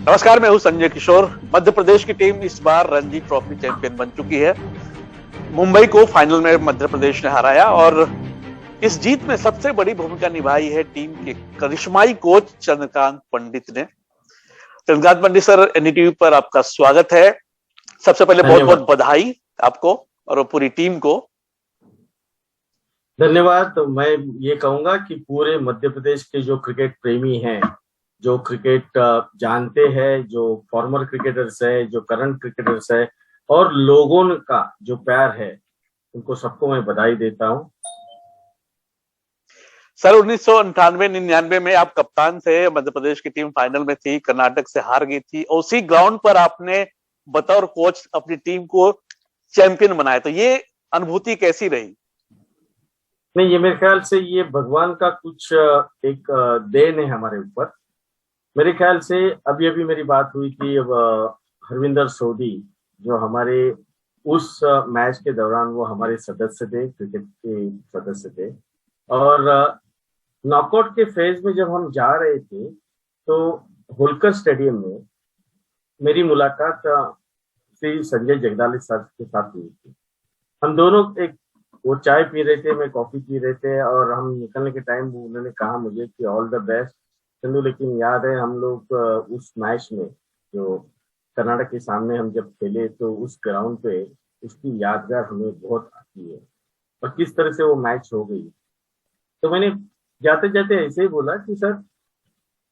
नमस्कार, मैं हूं संजय किशोर। मध्य प्रदेश की टीम इस बार रणजी ट्रॉफी चैंपियन बन चुकी है। मुंबई को फाइनल में मध्य प्रदेश ने हराया और इस जीत में सबसे बड़ी भूमिका निभाई है टीम के करिश्माई कोच चंद्रकांत पंडित ने। चंद्रकांत पंडित सर, एनडीटीवी पर आपका स्वागत है। सबसे पहले बहुत बहुत बधाई आपको और पूरी टीम को। धन्यवाद। तो मैं ये कहूंगा कि पूरे मध्य प्रदेश के जो क्रिकेट प्रेमी हैं, जो क्रिकेट जानते हैं, जो फॉर्मर क्रिकेटर्स है, जो करंट क्रिकेटर्स है और लोगों का जो प्यार है, उनको सबको मैं बधाई देता हूं। सर, 1998-99 में आप कप्तान थे। मध्य प्रदेश की टीम फाइनल में थी, कर्नाटक से हार गई थी। उसी ग्राउंड पर आपने बतौर कोच अपनी टीम को चैंपियन बनाया, तो ये अनुभूति कैसी रही? नहीं, ये मेरे ख्याल से ये भगवान का कुछ एक देन है हमारे ऊपर। मेरे ख्याल से अभी अभी मेरी बात हुई थी, अब हरविंदर सोढी जो हमारे उस मैच के दौरान वो हमारे सदस्य थे, क्रिकेट के सदस्य थे। और नॉकआउट के फेज में जब हम जा रहे थे तो होलकर स्टेडियम में मेरी मुलाकात श्री संजय जगदाले सर के साथ हुई थी। हम दोनों वो चाय पी रहे थे, मैं कॉफी पी रहे थे और हम निकलने के टाइम उन्होंने कहा मुझे कि ऑल द बेस्ट चंदू। लेकिन याद है हम लोग उस मैच में जो कर्नाटक के सामने हम जब खेले तो उस ग्राउंड पे उसकी यादगार हमें बहुत आती है और किस तरह से वो मैच हो गई। तो मैंने जाते जाते ऐसे ही बोला कि सर,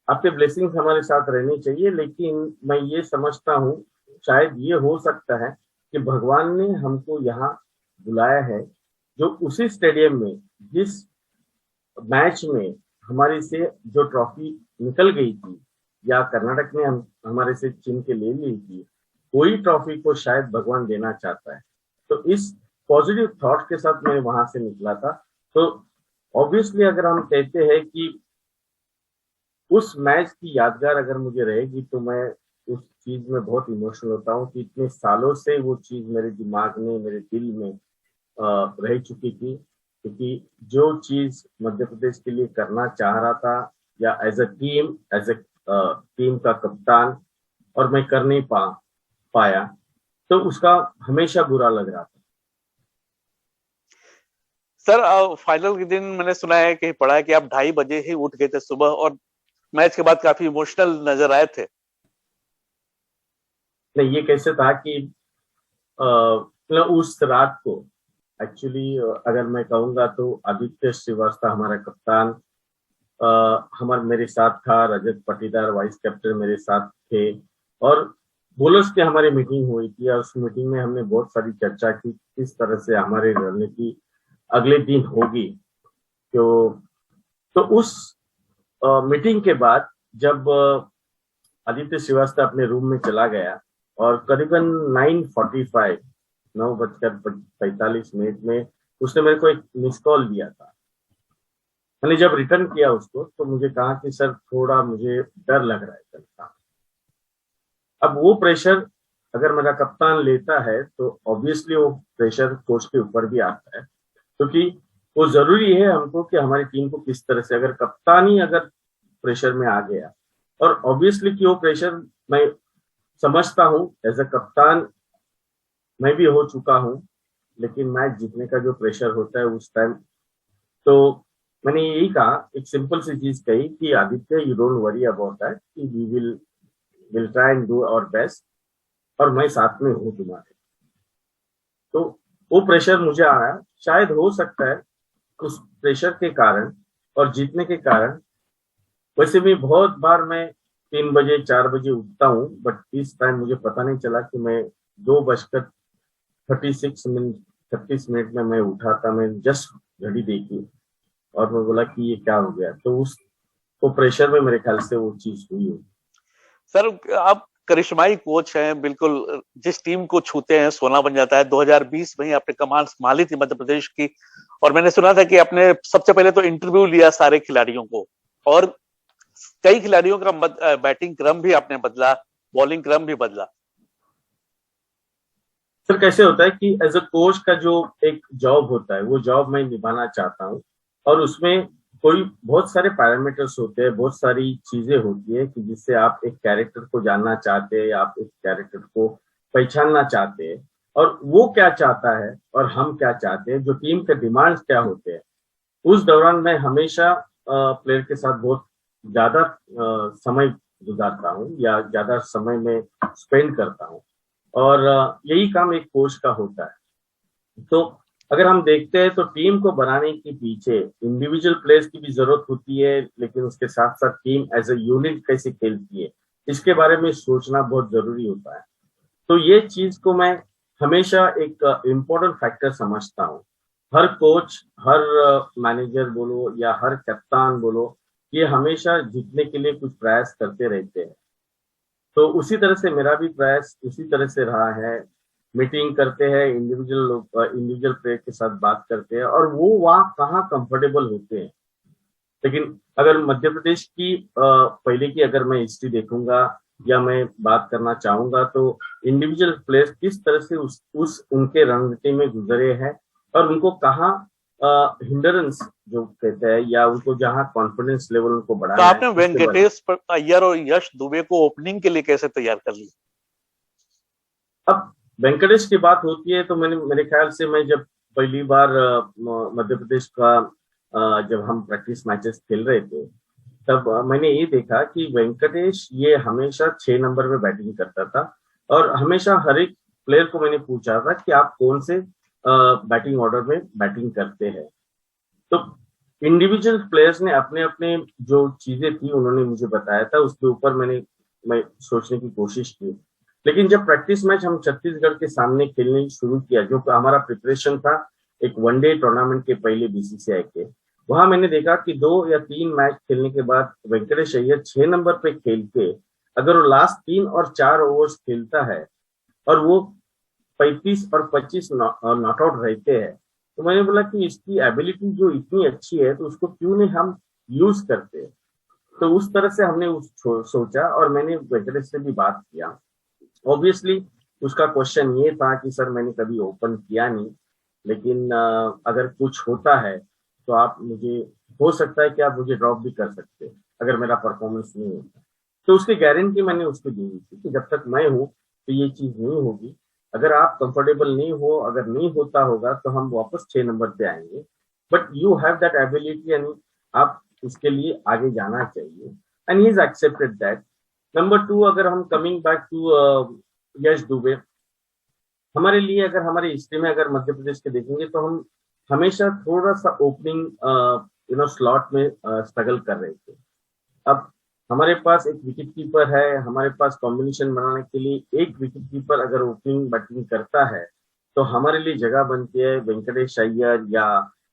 आपके ब्लेसिंग्स हमारे साथ रहनी चाहिए, लेकिन मैं ये समझता हूँ शायद ये हो सकता है कि भगवान ने हमको यहाँ बुलाया है, जो उसी स्टेडियम में जिस मैच में हमारे से जो ट्रॉफी निकल गई थी या कर्नाटक ने हमारे से छीन के ले ली थी, वही ट्रॉफी को शायद भगवान देना चाहता है। तो इस पॉजिटिव थॉट के साथ मैं वहां से निकला था। तो ऑब्वियसली अगर हम कहते हैं कि उस मैच की यादगार अगर मुझे रहेगी तो मैं उस चीज में बहुत इमोशनल होता हूँ कि इतने सालों से वो चीज मेरे दिमाग में, मेरे दिल में रह चुकी थी। क्योंकि जो चीज मध्य प्रदेश के लिए करना चाह रहा था या एज अ टीम का कप्तान, और मैं कर नहीं पाया, तो उसका हमेशा बुरा लग रहा था। सर, फाइनल के दिन मैंने सुना है कि पढ़ा है कि आप 2:30 बजे ही उठ गए थे सुबह और मैच के बाद काफी इमोशनल नजर आए थे। नहीं, ये कैसे था कि उस रात को एक्चुअली अगर मैं कहूंगा तो आदित्य श्रीवास्तव हमारा कप्तान मेरे साथ था, रजत पाटीदार वाइस कैप्टन मेरे साथ थे और बोलर्स की हमारी मीटिंग हुई थी। और उस मीटिंग में हमने बहुत सारी चर्चा की किस तरह से हमारी रणनीति अगले दिन होगी। तो उस मीटिंग के बाद जब आदित्य श्रीवास्तव अपने रूम में चला गया और करीबन 9:45 9:45 में उसने मेरे को एक मिस कॉल दिया था। मैंने जब रिटर्न किया उसको तो मुझे कहा कि सर, थोड़ा मुझे डर लग रहा है कल का। अब वो प्रेशर अगर मेरा कप्तान लेता है तो ऑब्वियसली वो प्रेशर कोच के ऊपर भी आता है, क्योंकि वो जरूरी है हमको कि हमारी टीम को किस तरह से, अगर कप्तान ही अगर प्रेशर में आ गया, और ऑब्वियसली कि वो प्रेशर मैं समझता हूँ, एज अ कप्तान मैं भी हो चुका हूँ, लेकिन मैच जीतने का जो प्रेशर होता है उस टाइम, तो मैंने यही कहा, एक सिंपल सी चीज कही कि Aditya, you don't worry about that, we will try and do our best और मैं साथ में हूँ तुम्हारे। तो वो प्रेशर मुझे आया, शायद हो सकता है उस प्रेशर के कारण और जीतने के कारण। वैसे भी बहुत बार मैं 3 बजे 4 बजे उठता हूँ, बट इस टाइम मुझे पता नहीं चला कि मैं 2:36 में मैं उठा था। मैं जस्ट घड़ी देखी और मैं बोला कि ये क्या हो गया। तो वो प्रेशर में मेरे ख्याल से वो चीज हुई है। सर, आप करिश्माई कोच हैं, बिल्कुल जिस टीम को छूते हैं सोना बन जाता है। 2020 में ही आपने कमान संभाली थी मध्य प्रदेश की और मैंने सुना था कि आपने सबसे पहले तो इंटरव्यू लिया सारे खिलाड़ियों को और कई खिलाड़ियों का बैटिंग क्रम भी आपने बदला, बॉलिंग क्रम भी बदला। सर, कैसे होता है कि एज अ कोच का जो एक जॉब होता है वो जॉब मैं निभाना चाहता हूँ और उसमें कोई बहुत सारे पैरामीटर्स होते हैं, बहुत सारी चीजें होती है कि जिससे आप एक कैरेक्टर को जानना चाहते हैं, आप एक कैरेक्टर को पहचानना चाहते हैं, और वो क्या चाहता है और हम क्या चाहते हैं, जो टीम के डिमांड्स क्या होते हैं। उस दौरान मैं हमेशा प्लेयर के साथ बहुत ज्यादा समय गुजारता हूँ या ज्यादा समय में स्पेंड करता हूँ, और यही काम एक कोच का होता है। तो अगर हम देखते हैं तो टीम को बनाने के पीछे इंडिविजुअल प्लेयर्स की भी जरूरत होती है, लेकिन उसके साथ साथ टीम एज ए यूनिट कैसे खेलती है इसके बारे में सोचना बहुत जरूरी होता है। तो ये चीज को मैं हमेशा एक इम्पोर्टेंट फैक्टर समझता हूँ। हर कोच, हर मैनेजर बोलो या हर कप्तान बोलो, ये हमेशा जीतने के लिए कुछ प्रयास करते रहते हैं। तो उसी तरह से मेरा भी प्रयास उसी तरह से रहा है। मीटिंग करते हैं, इंडिविजुअल प्लेयर के साथ बात करते हैं, और वो वहाँ कहाँ कंफर्टेबल होते हैं। लेकिन अगर मध्य प्रदेश की पहले की अगर मैं हिस्ट्री देखूंगा या मैं बात करना चाहूंगा, तो इंडिविजुअल प्लेयर्स किस तरह से उस उनके रणनीति में गुजरे हैं, और उनको कहाँ हिंडरेंस जो कहते हैं, या उनको जहाँ कॉन्फिडेंस लेवल उनको तो बढ़ाना है। आपने वेंकटेश अय्यर और यश दुबे को ओपनिंग के लिए कैसे तैयार कर लिया? अब वेंकटेश की बात होती है तो मेरे ख्याल से मैं जब पहली बार मध्य प्रदेश का जब हम प्रैक्टिस मैचेस खेल रहे थे, तब मैंने ये देखा कि वेंकटेश ये हमेशा 6 नंबर में बैटिंग करता था, और हमेशा हर एक प्लेयर को मैंने पूछा था कि आप कौन से बैटिंग ऑर्डर में बैटिंग करते हैं। तो इंडिविजुअल प्लेयर्स ने अपने अपने जो चीजें थी उन्होंने मुझे बताया था, उसके ऊपर मैं सोचने की कोशिश की। लेकिन जब प्रैक्टिस मैच हम छत्तीसगढ़ के सामने खेलने शुरू किया, जो हमारा प्रिपरेशन था एक वनडे टूर्नामेंट के पहले बीसीसीआई के, वहां मैंने देखा कि 2 या 3 मैच खेलने के बाद वेंकटेश अय्यर 6 नंबर पे खेल के अगर वो लास्ट 3 और 4 ओवर्स खेलता है और वो 35 और 25 नॉट आउट रहते हैं, तो मैंने बोला कि इसकी एबिलिटी जो इतनी अच्छी है तो उसको क्यों नहीं हम यूज करते। तो उस तरह से हमने सोचा, और मैंने वेंकटेश से भी बात किया। ऑब्वियसली उसका क्वेश्चन ये था कि सर मैंने कभी ओपन किया नहीं, लेकिन अगर कुछ होता है तो आप मुझे, हो सकता है कि आप मुझे ड्रॉप भी कर सकते हैं अगर मेरा परफॉर्मेंस नहीं होता। तो उसकी गारंटी मैंने उसको दी थी कि जब तक मैं हूँ तो ये चीज नहीं होगी। अगर आप कंफर्टेबल नहीं हो, अगर नहीं होता होगा तो हम वापस 6 नंबर पे आएंगे, but you have that ability, यानी आप उसके लिए आगे जाना चाहिए, and he is accepted that. Number 2, अगर हम कमिंग बैक टू यश दुबे, हमारे लिए अगर हमारी हिस्ट्री में अगर मध्य प्रदेश के देखेंगे तो हम हमेशा थोड़ा सा ओपनिंग स्लॉट में स्ट्रगल कर रहे थे। अब हमारे पास एक विकेट कीपर है, हमारे पास कॉम्बिनेशन बनाने के लिए एक विकेट कीपर अगर ओपनिंग बैटिंग करता है तो हमारे लिए जगह बनती है वेंकटेश अय्यर या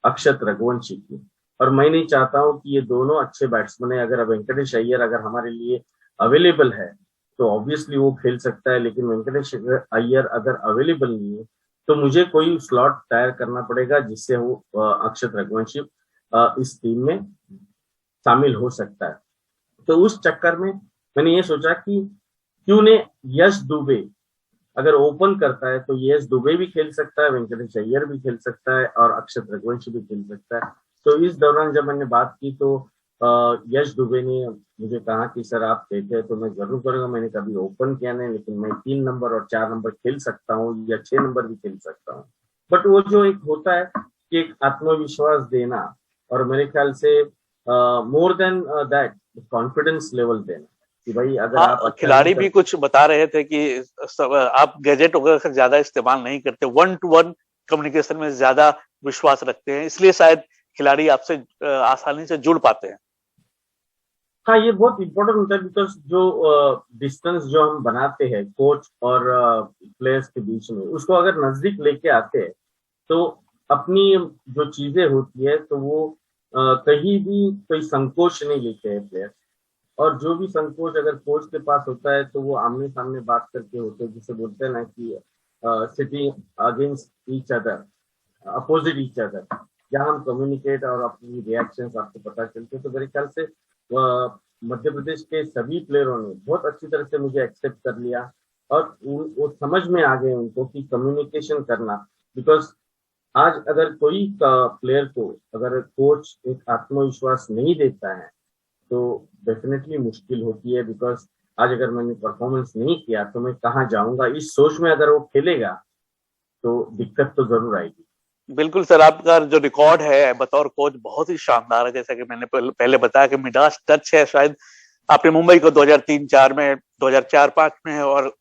अक्षत रघुवंशी की, और मैं नहीं चाहता हूँ कि ये दोनों अच्छे बैट्समैन है। अगर वेंकटेश अय्यर अगर हमारे लिए अवेलेबल है तो ऑब्वियसली वो खेल सकता है, लेकिन वेंकटेश अय्यर अगर अवेलेबल नहीं है तो मुझे कोई स्लॉट तैयार करना पड़ेगा जिससे वो अक्षत रघुवंशी इस टीम में शामिल हो सकता है। तो उस चक्कर में मैंने ये सोचा कि क्यों ने यश दुबे अगर ओपन करता है तो यश दुबे भी खेल सकता है, वेंकटेश अय्यर भी खेल सकता है, और अक्षत रघुवंशी भी खेल सकता है। तो इस दौरान जब मैंने बात की तो यश दुबे ने मुझे कहा कि सर आप कहते हैं तो मैं जरूर करूंगा। मैंने कभी ओपन किया नहीं, लेकिन मैं 3 नंबर और 4 नंबर खेल सकता हूँ या 6 नंबर भी खेल सकता हूँ। बट वो जो एक होता है कि एक आत्मविश्वास देना, और मेरे ख्याल से more than that confidence level देना कि भाई अगर आप खिलाड़ी भी कुछ बता रहे थे कि आप गैजेट वगैरह का ज्यादा इस्तेमाल नहीं करते, 1-to-1 कम्युनिकेशन में ज्यादा विश्वास रखते हैं, इसलिए शायद खिलाड़ी आपसे आसानी से जुड़ पाते हैं। हाँ, ये बहुत इम्पोर्टेंट होता है, बिकॉज जो डिस्टेंस जो हम बनाते हैं कोच और प्लेयर्स के बीच में, उसको अगर नजदीक लेके आते हैं तो अपनी जो चीजें होती है तो वो कहीं भी कोई संकोच नहीं लेते हैं प्लेयर। और जो भी संकोच अगर कोच के पास होता है तो वो आमने सामने बात करके होते हैं, जिसे बोलते हैं ना कि sitting against each other, opposite each other, जहाँ हम कम्युनिकेट और अपनी रिएक्शंस आपको पता चलते। तो मेरे ख्याल से मध्य प्रदेश के सभी प्लेयरों ने बहुत अच्छी तरह से मुझे एक्सेप्ट कर लिया, और वो समझ में आ गए उनको कि कम्युनिकेशन करना, बिकॉज आज अगर कोई प्लेयर को अगर कोच एक आत्मविश्वास नहीं देता है तो डेफिनेटली मुश्किल होती है, बिकॉज आज अगर मैंने परफॉर्मेंस नहीं किया तो मैं कहाँ जाऊंगा, इस सोच में अगर वो खेलेगा तो दिक्कत तो जरूर आएगी। बिल्कुल सर, आपका जो रिकॉर्ड है बतौर कोच बहुत ही शानदार है। जैसा कि मैंने पहले बताया कि मिडास टच है। शायद आपने मुंबई को 2003-4 में, 2004-5 में और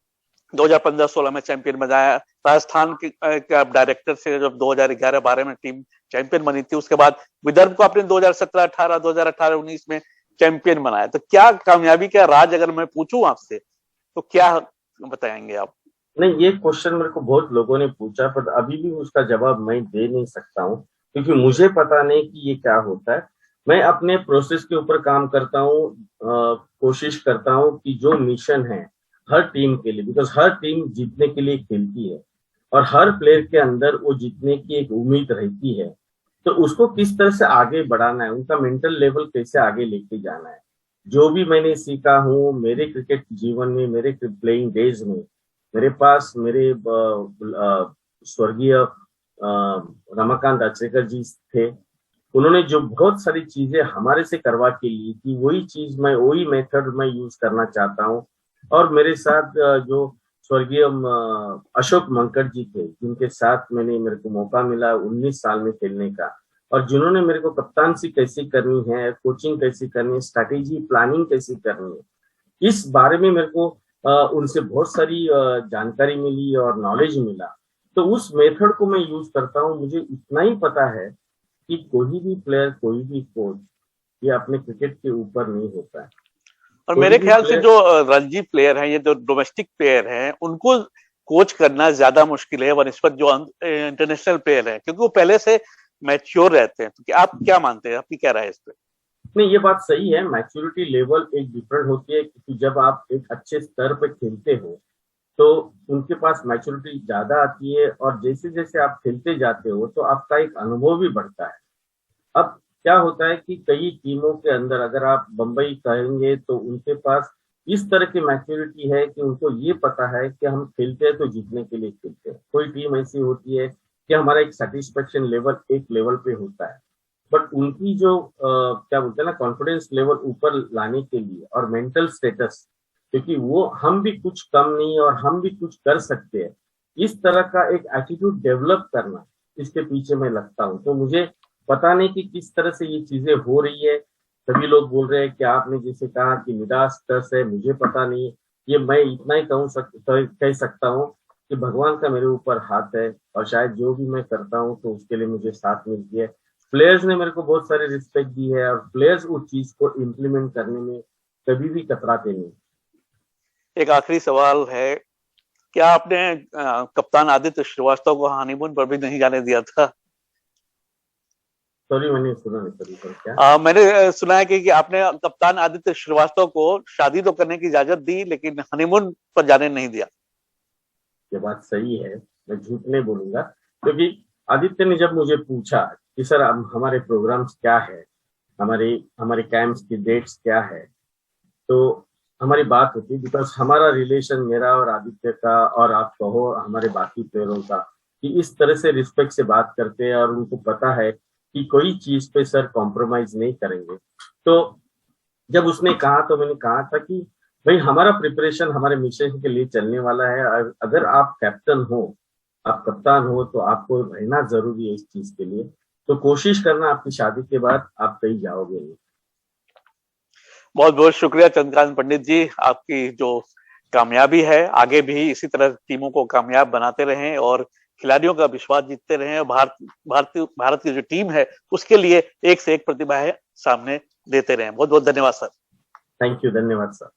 2015-16 में चैंपियन बनाया। राजस्थान के आप डायरेक्टर से जब 2011-12 में टीम चैंपियन बनी थी, उसके बाद विदर्भ को आपने 2017-18, 2018-19 में चैंपियन बनाया। तो क्या कामयाबी का राज अगर मैं पूछूं आपसे तो क्या बताएंगे आप? नहीं, ये क्वेश्चन मेरे को बहुत लोगों ने पूछा, पर अभी भी उसका जवाब मैं दे नहीं सकता हूँ, क्योंकि मुझे पता नहीं कि ये क्या होता है। मैं अपने प्रोसेस के ऊपर काम करता हूँ, कोशिश करता हूँ कि जो मिशन है हर टीम के लिए, बिकॉज हर टीम जीतने के लिए खेलती है और हर प्लेयर के अंदर वो जीतने की एक उम्मीद रहती है, तो उसको किस तरह से आगे बढ़ाना है, उनका मेंटल लेवल कैसे आगे लेके जाना है। जो भी मैंने सीखा हूँ मेरे क्रिकेट जीवन में, मेरे प्लेइंग डेज में, मेरे पास मेरे स्वर्गीय रमाकांत आचरेकर जी थे। उन्होंने जो बहुत सारी चीजें हमारे से करवा के ली थी, वही चीज मैं, वही मेथड मैं यूज करना चाहता हूँ। और मेरे साथ जो स्वर्गीय अशोक मंकड़ जी थे, जिनके साथ मेरे को मौका मिला 19 साल में खेलने का, और जिन्होंने मेरे को कप्तानसी कैसी करनी है, कोचिंग कैसी करनी है, स्ट्रैटेजी प्लानिंग कैसी करनी है, इस बारे में मेरे को उनसे बहुत सारी जानकारी मिली और नॉलेज मिला। तो उस मेथड को मैं यूज करता हूँ। मुझे इतना ही पता है कि कोई भी प्लेयर, कोई भी कोच, ये अपने क्रिकेट के ऊपर नहीं होता है। और मेरे ख्याल से जो रणजी प्लेयर हैं, ये जो डोमेस्टिक प्लेयर हैं, उनको कोच करना ज्यादा मुश्किल है बनस्पत जो इंटरनेशनल प्लेयर है, क्योंकि वो पहले से मैच्योर रहते हैं। तो आप क्या मानते हैं, आपकी क्या राय है इस पे? नहीं, ये बात सही है, मैच्योरिटी लेवल एक डिफरेंट होती है, क्योंकि जब आप एक अच्छे स्तर पर खेलते हो तो उनके पास मैच्योरिटी ज्यादा आती है, और जैसे जैसे आप खेलते जाते हो तो आपका एक अनुभव भी बढ़ता है। अब क्या होता है कि कई टीमों के अंदर अगर आप बंबई कहेंगे तो उनके पास इस तरह की मैच्योरिटी है कि उनको ये पता है कि हम खेलते हैं तो जीतने के लिए खेलते हैं। कोई टीम ऐसी होती है कि हमारा एक सेटिस्फेक्शन लेवल एक लेवल पे होता है, बट उनकी जो क्या बोलते हैं ना, कॉन्फिडेंस लेवल ऊपर लाने के लिए और मेंटल स्टेटस, क्योंकि वो हम भी कुछ कम नहीं और हम भी कुछ कर सकते हैं, इस तरह का एक एटीट्यूड डेवलप करना, इसके पीछे मैं लगता हूँ। तो मुझे पता नहीं कि किस तरह से ये चीजें हो रही है। सभी लोग बोल रहे हैं कि आपने जैसे कहा कि मिडास टच है, मुझे पता नहीं। ये मैं इतना ही कह सकता हूँ कि भगवान का मेरे ऊपर हाथ है, और शायद जो भी मैं करता हूँ तो उसके लिए मुझे साथ मिलती है। प्लेयर्स ने मेरे को बहुत सारी रिस्पेक्ट दी है, और प्लेयर्स उस चीज को इम्प्लीमेंट करने में कभी भी कतराते नहीं। एक आखिरी सवाल है, क्या आपने कप्तान आदित्य श्रीवास्तव को हनीमून पर भी नहीं जाने दिया था? सॉरी, मैंने सुना नहीं सर, पर क्या? मैंने सुना है कि आपने कप्तान आदित्य श्रीवास्तव को शादी तो करने की इजाजत दी, लेकिन हनीमून पर जाने नहीं दिया। ये बात सही है, मैं झूठ नहीं बोलूंगा, क्योंकि आदित्य ने जब मुझे पूछा कि सर अब हमारे प्रोग्राम्स क्या है, हमारे हमारे कैंप्स की डेट्स क्या है, तो हमारी बात होती, बिकॉज हमारा रिलेशन, मेरा और आदित्य का, और आप कहो हमारे बाकी प्लेयरों का, कि इस तरह से रिस्पेक्ट से बात करते हैं और उनको पता है कि कोई चीज पे सर कॉम्प्रोमाइज नहीं करेंगे। तो जब उसने कहा तो मैंने कहा था कि भाई हमारा प्रिपरेशन हमारे मिशन के लिए चलने वाला है, अगर आप कैप्टन हो, आप कप्तान हो, तो आपको रहना जरूरी है इस चीज के लिए। तो कोशिश करना आपकी शादी के बाद आप कहीं जाओगे नहीं। बहुत बहुत शुक्रिया चंद्रकांत पंडित जी। आपकी जो कामयाबी है, आगे भी इसी तरह टीमों को कामयाब बनाते रहें और खिलाड़ियों का विश्वास जीतते रहें, और भारत की जो टीम है उसके लिए एक से एक प्रतिभाएं सामने देते रहें। बहुत बहुत धन्यवाद सर। थैंक यू, धन्यवाद सर।